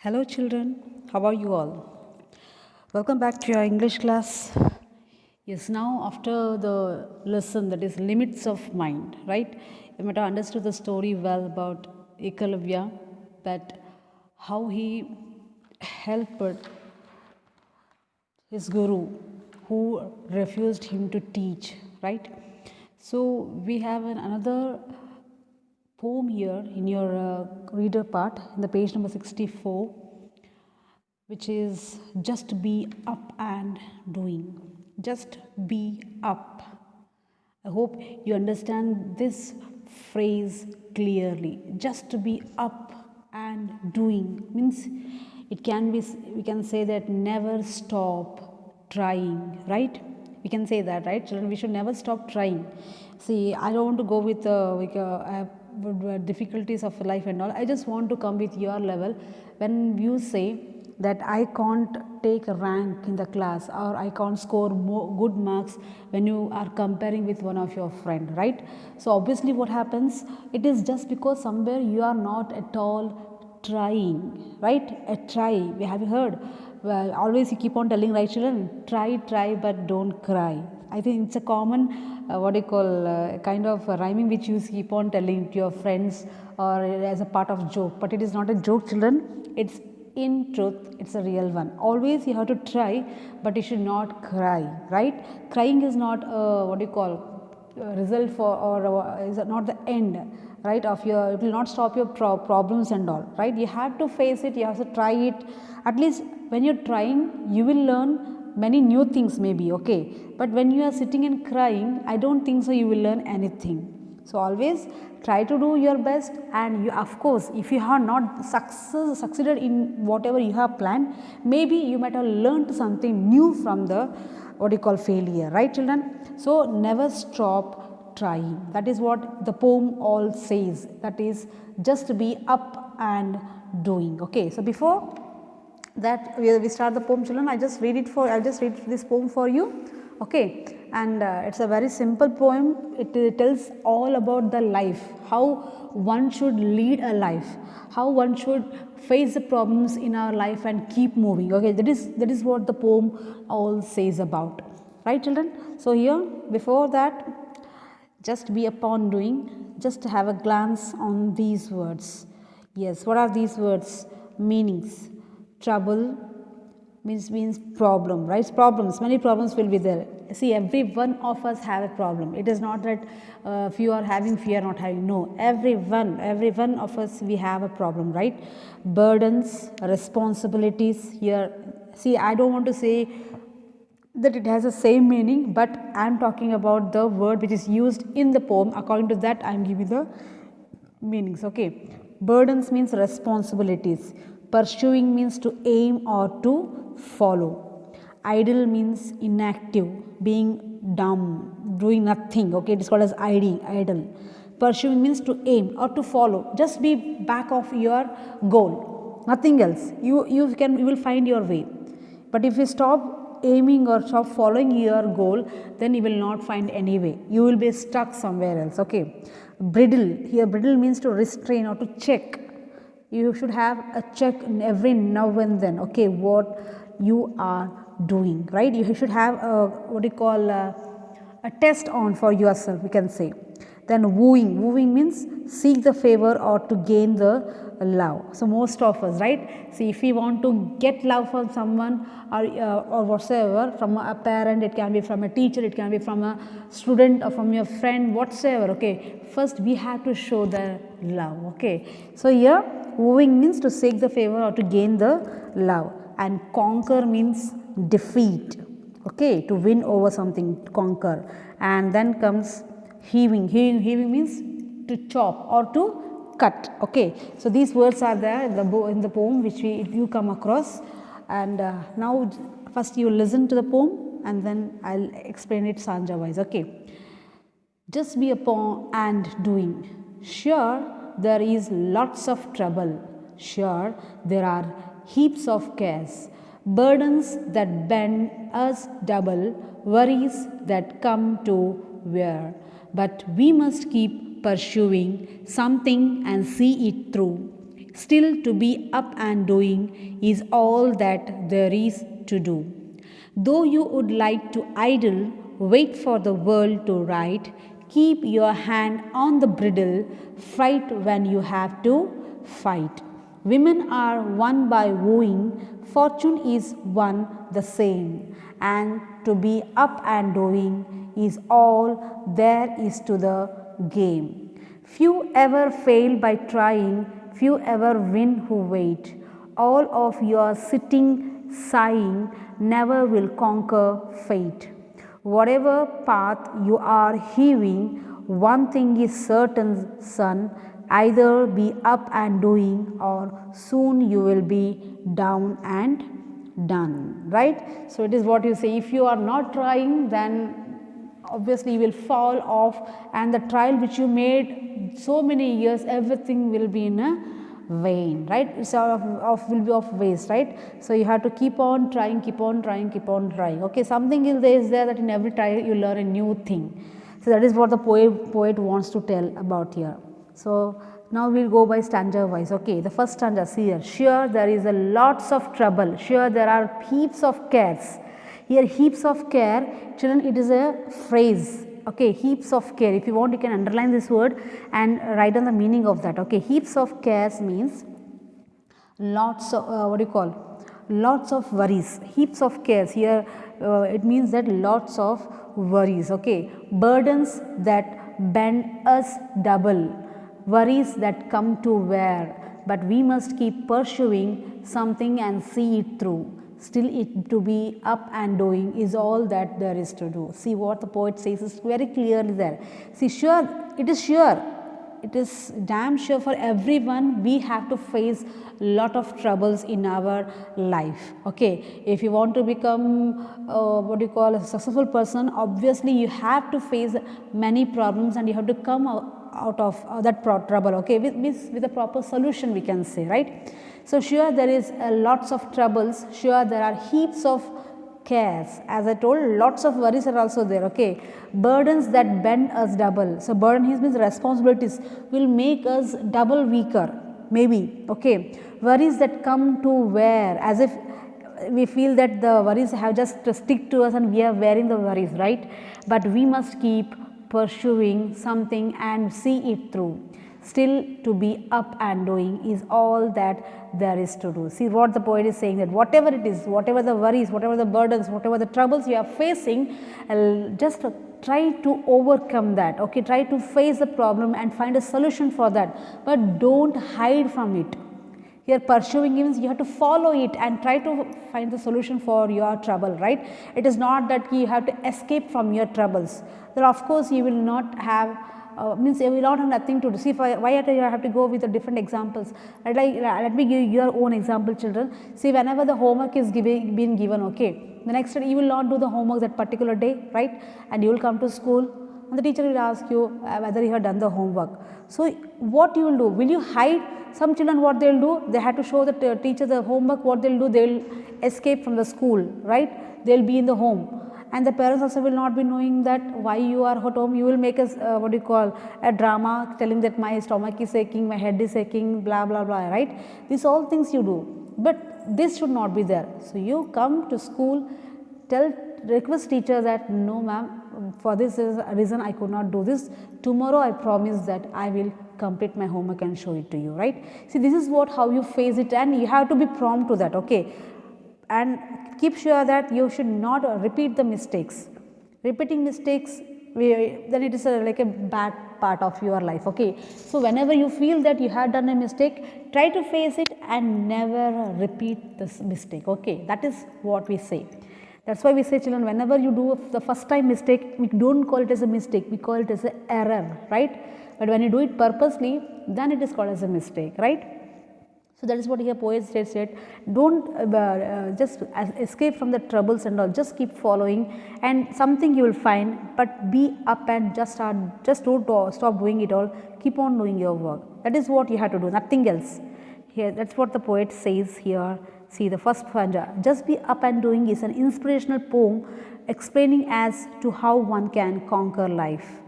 Hello, children. How are you all? Welcome back to your English class. Yes, now after the lesson that is limits of mind, right? You might have understood the story well about Ekalavya, that how he helped his guru who refused him to teach, right? So we have another poem here in your reader part in the page number 64, which is just be up and doing. Just be up. I hope you understand this phrase clearly. Just to be up and doing means it can be, we can say that never stop trying, right? We can say that, right, children? We should never stop trying. See, I don't want to go with difficulties of life and all. I just want to come with your level. When you say that I can't take a rank in the class or I can't score good marks when you are comparing with one of your friend, right? So obviously what happens, it is just because somewhere you are not at all trying, right? A try, we have heard, well, always you keep on telling, right, children? Try but don't cry. I think it's a common kind of rhyming which you keep on telling to your friends or as a part of joke, but it is not a joke, children. It's in truth, it's a real one. Always you have to try, but you should not cry, right? Crying is not result for, or is not the end, right, of your, it will not stop your problems and all, right? You have to face it, you have to try it. At least when you're trying, you will learn many new things maybe, okay? But when you are sitting and crying, I don't think so you will learn anything. So always try to do your best, and you, of course, if you have not succeeded in whatever you have planned, maybe you might have learned something new from the failure, right, children? So never stop trying. That is what the poem all says. That is just be up and doing. Okay, so before that we start the poem, children, I'll just read this poem for you. Okay, and it's a very simple poem. It tells all about the life, how one should lead a life, how one should face the problems in our life and keep moving. Okay, that is what the poem all says about, right, children? So here, before that, just be upon doing, just have a glance on these words. Yes, what are these words? Meanings. Trouble means problem, right? Problems, many problems will be there. See, every one of us have a problem. It is not that few are having, few are not having. No, every one of us, we have a problem, right? Burdens, responsibilities. Here, see, I don't want to say that it has the same meaning, but I am talking about the word which is used in the poem. According to that, I am giving the meanings. Okay, burdens means responsibilities. Pursuing means to aim or to follow. Idle means inactive, being dumb, doing nothing. Okay, it is called as idle. Pursuing means to aim or to follow. Just be back of your goal, nothing else. You will find your way. But if you stop aiming or stop following your goal, then you will not find any way. You will be stuck somewhere else. Okay, bridle. Here, bridle means to restrain or to check. You should have a check every now and then, okay, what you are doing, right? You should have a test on for yourself, we can say. Then wooing means seek the favor or to gain the love. So most of us, right? See, if we want to get love from someone or whatsoever, from a parent, it can be from a teacher, it can be from a student or from your friend, whatsoever, okay, first we have to show the love. Okay, so here wooing means to seek the favor or to gain the love, and conquer means defeat. Okay, to win over something, conquer. And then comes heaving means to chop or to cut. Okay, so these words are there in the poem which you come across. And now first you listen to the poem and then I'll explain it sanja wise. Okay, just be upon and doing. Sure, there is lots of trouble. Sure, there are heaps of cares, burdens that bend us double, worries that come to wear. But we must keep pursuing something and see it through. Still to be up and doing is all that there is to do. Though you would like to idle, wait for the world to right, keep your hand on the bridle, fight when you have to fight. Women are won by wooing, fortune is won the same, and to be up and doing is all there is to the game. Few ever fail by trying, few ever win who wait. All of your sitting, sighing, never will conquer fate. Whatever path you are hewing, one thing is certain, son, either be up and doing, or soon you will be down and done, right? So it is what you say, if you are not trying, then obviously you will fall off, and the trial which you made so many years, everything will be in a vain, right? It's will be of waste, right? So you have to keep on trying, keep on trying, keep on trying. Okay, something is there that in every trial you learn a new thing. So that is what the poet wants to tell about here. So now we will go by stanza wise. Okay, the first stanza, see here. Sure there is a lots of trouble, sure there are heaps of cares. Here heaps of care, children, it is a phrase. Okay, heaps of care. If you want, you can underline this word and write down the meaning of that. Okay, heaps of cares means lots of lots of worries. Heaps of cares here, it means that lots of worries. Okay, burdens that bend us double, worries that come to wear, but we must keep pursuing something and see it through. Still it to be up and doing is all that there is to do. See what the poet says is very clearly there. See, sure, it is damn sure for everyone we have to face lot of troubles in our life. Okay, if you want to become a successful person, obviously you have to face many problems and you have to come out of that trouble. Okay, with a proper solution, we can say, right? So sure there is lots of troubles, sure there are heaps of cares. As I told, lots of worries are also there. Okay, burdens that bend us double. So burden means responsibilities will make us double weaker, maybe. Okay, worries that come to wear, as if we feel that the worries have just to stick to us and we are wearing the worries, right? But we must keep pursuing something and see it through. Still to be up and doing is all that there is to do. See what the poet is saying, that whatever it is, whatever the worries, whatever the burdens, whatever the troubles you are facing, just try to overcome that. Okay, try to face the problem and find a solution for that, but don't hide from it. Here pursuing means you have to follow it and try to find the solution for your trouble, right? It is not that you have to escape from your troubles. Then of course you will not have means you will not have nothing to do. See, why I have to go with the different examples. Let me give your own example, children. See, whenever the homework is being given, okay, the next day you will not do the homework that particular day, right? And you will come to school and the teacher will ask you whether you have done the homework. So what you will do? Will you hide? Some children, what they will do, they have to show the teacher the homework. What they will do, they will escape from the school, right? They will be in the home. And the parents also will not be knowing that why you are at home. You will make a drama telling that my stomach is aching, my head is aching, blah blah blah, right? These all things you do, but this should not be there. So you come to school, request teacher that no ma'am, for this reason I could not do this. Tomorrow I promise that I will complete my homework and show it to you, right? See, this is how you face it, and you have to be prompt to that. Okay, and keep sure that you should not repeat the mistakes. Repeating mistakes, then it is like a bad part of your life. Okay, so whenever you feel that you have done a mistake, try to face it and never repeat this mistake. Okay, that is what we say. That's why we say, children, whenever you do the first time mistake, we don't call it as a mistake, we call it as an error, right? But when you do it purposely, then it is called as a mistake, right? So that is what here poet said, don't just escape from the troubles and all, just keep following and something you will find, but be up and just don't stop doing it all, keep on doing your work. That is what you have to do, nothing else. Here, that's what the poet says here. See, the first stanza, just be up and doing, is an inspirational poem explaining as to how one can conquer life.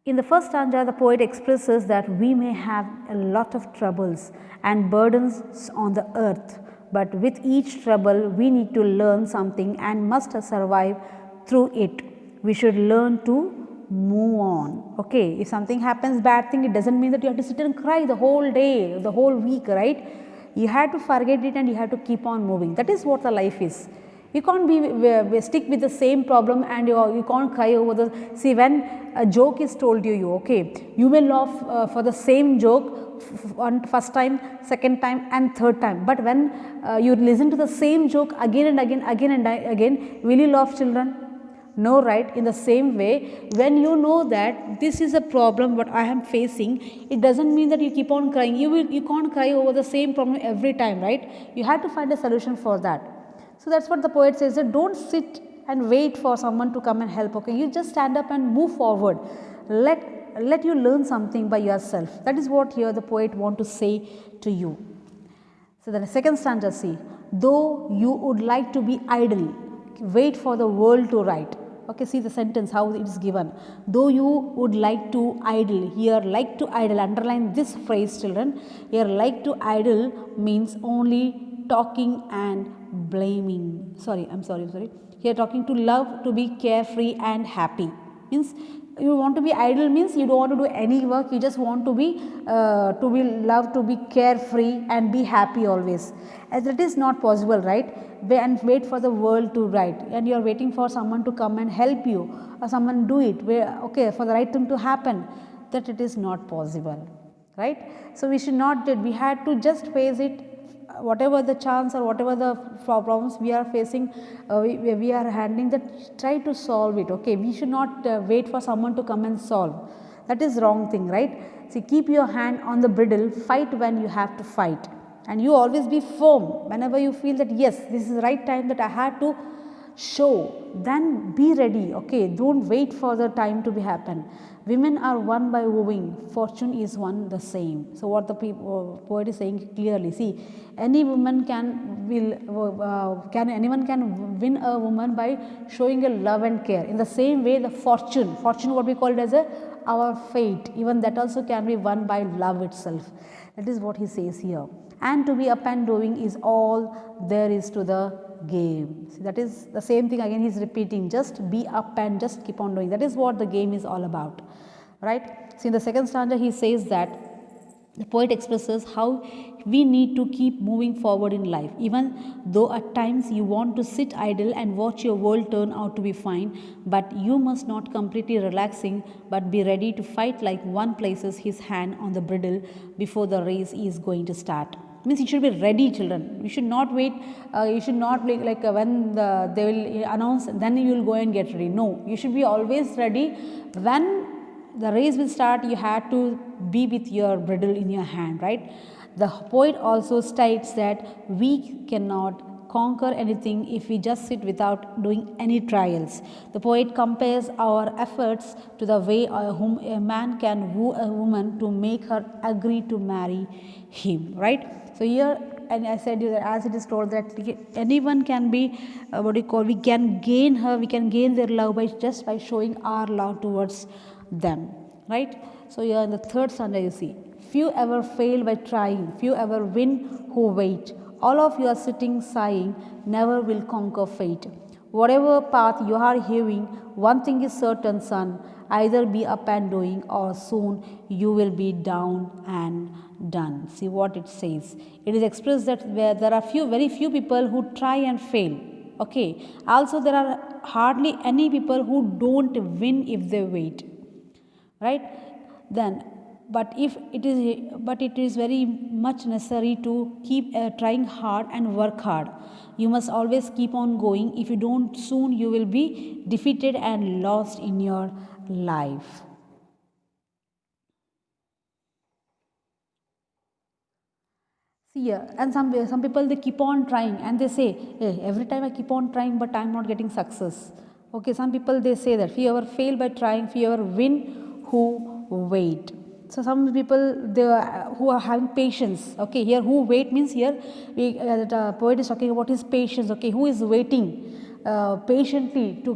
In the first stanza, the poet expresses that we may have a lot of troubles and burdens on the earth, but with each trouble, we need to learn something and must survive through it. We should learn to move on. Okay, if something happens, bad thing, it doesn't mean that you have to sit and cry the whole day, the whole week, right? You have to forget it and you have to keep on moving. That is what the life is. You can't be stick with the same problem and you can't cry over the. See, when a joke is told to you, okay, you may laugh for the same joke on first time, second time, and third time. But when you listen to the same joke again and again, will you laugh, children? No, right? In the same way, when you know that this is a problem what I am facing, it doesn't mean that you keep on crying. You can't cry over the same problem every time, right? You have to find a solution for that. So that's what the poet says, that don't sit and wait for someone to come and help. Okay, you just stand up and move forward. Let you learn something by yourself. That is what here the poet want to say to you. So the second stanza, see, though you would like to be idle, wait for the world to right. Okay, see the sentence how it is given. Though you would like to idle, here like to idle, underline this phrase, children. Here like to idle means only talking and blaming. I'm sorry. Here talking to love to be carefree and happy. Means you want to be idle means you don't want to do any work, you just want to be love to be carefree and be happy always. As that is not possible, right? And wait for the world to right, and you are waiting for someone to come and help you or someone do it okay, for the right thing to happen, that it is not possible, right? So we should not we had to just face it, whatever the chance or whatever the problems we are facing, we are handling that, try to solve it. Okay, we should not wait for someone to come and solve. That is wrong thing, right? See, keep your hand on the bridle, fight when you have to fight, and you always be firm whenever you feel that yes, this is the right time that I had to show, then be ready. Okay, don't wait for the time to be happen. Women are won by wooing, fortune is won the same. So what the poet is saying clearly, see, any woman anyone can win a woman by showing a love and care. In the same way, the fortune what we call it as our fate, even that also can be won by love itself. That is what he says here. And to be up and doing is all there is to the game. See, that is the same thing again he is repeating, just be up and just keep on doing. That is what the game is all about, right? So in the second stanza he says that the poet expresses how we need to keep moving forward in life, even though at times you want to sit idle and watch your world turn out to be fine, but you must not completely relaxing, but be ready to fight like one places his hand on the bridle before the race is going to start. Means you should be ready, children. You should not wait. You should not like when they will announce, then you will go and get ready. No, you should be always ready. When the race will start, you have to be with your bridle in your hand, right? The poet also states that we cannot conquer anything if we just sit without doing any trials. The poet compares our efforts to the way whom a man can woo a woman to make her agree to marry him, right? So here, and I said that as it is told that anyone can be we can gain her, we can gain their love by showing our love towards them, right? So here in the third stanza you see, few ever fail by trying, few ever win who wait. All of you are sitting sighing, never will conquer fate. Whatever path you are hewing, one thing is certain, son, either be up and doing or soon you will be down and done. See what it says. It is expressed that there are very few people who try and fail. Okay. Also there are hardly any people who don't win if they wait. Right? Then but it is very much necessary to keep trying hard and work hard. You must always keep on going. If you don't, soon you will be defeated and lost in your life. See here, and some people they keep on trying and they say, hey, every time I keep on trying but I am not getting success. Okay, some people they say that few ever fail by trying, few ever win who wait. So some people who are having patience. Okay, here who wait means here the poet is talking about his patience. Okay, who is waiting? patiently to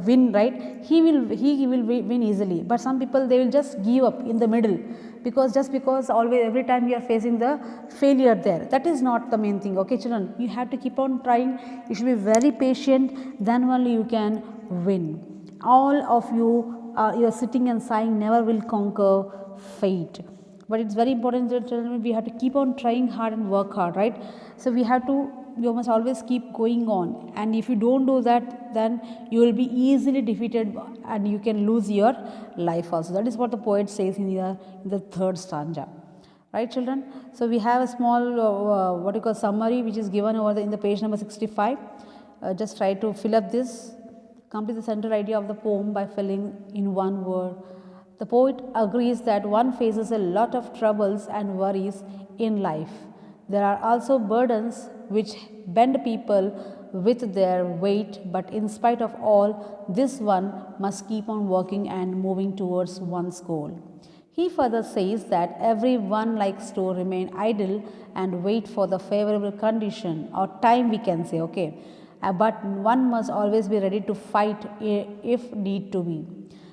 win, right, he will win easily. But some people, they will just give up in the middle, because just because always every time you are facing the failure there. That is not the main thing. Okay children, you have to keep on trying, you should be very patient, then only you can win. All of you are sitting and sighing never will conquer fate. But it's very important that children, we have to keep on trying hard and work hard, right? So you must always keep going on, and if you don't do that, then you will be easily defeated and you can lose your life also. That is what the poet says in the third stanza, right children? So we have a small what you call summary, which is given over in the page number 65. Just try to fill up this. Complete the central idea of the poem by filling in one word. The poet agrees that one faces a lot of troubles and worries in life. There are also burdens which bend people with their weight, but in spite of all, this one must keep on working and moving towards one's goal. He further says that everyone likes to remain idle and wait for the favorable condition or time, we can say, okay. But one must always be ready to fight if need to be.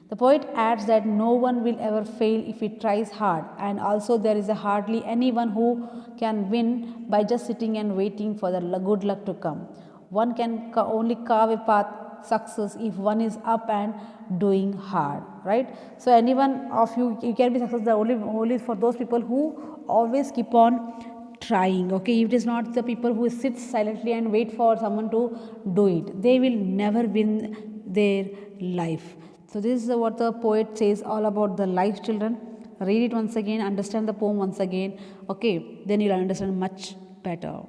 The poet adds that no one will ever fail if he tries hard, and also there is hardly anyone who can win by just sitting and waiting for the good luck to come. One can only carve a path success if one is up and doing hard, right? So anyone of you can be successful only for those people who always keep on trying. Okay, if it is not the people who sit silently and wait for someone to do it, they will never win their life. So this is what the poet says all about the life, children. Read it once again, understand the poem once again. Okay, then you'll understand much better.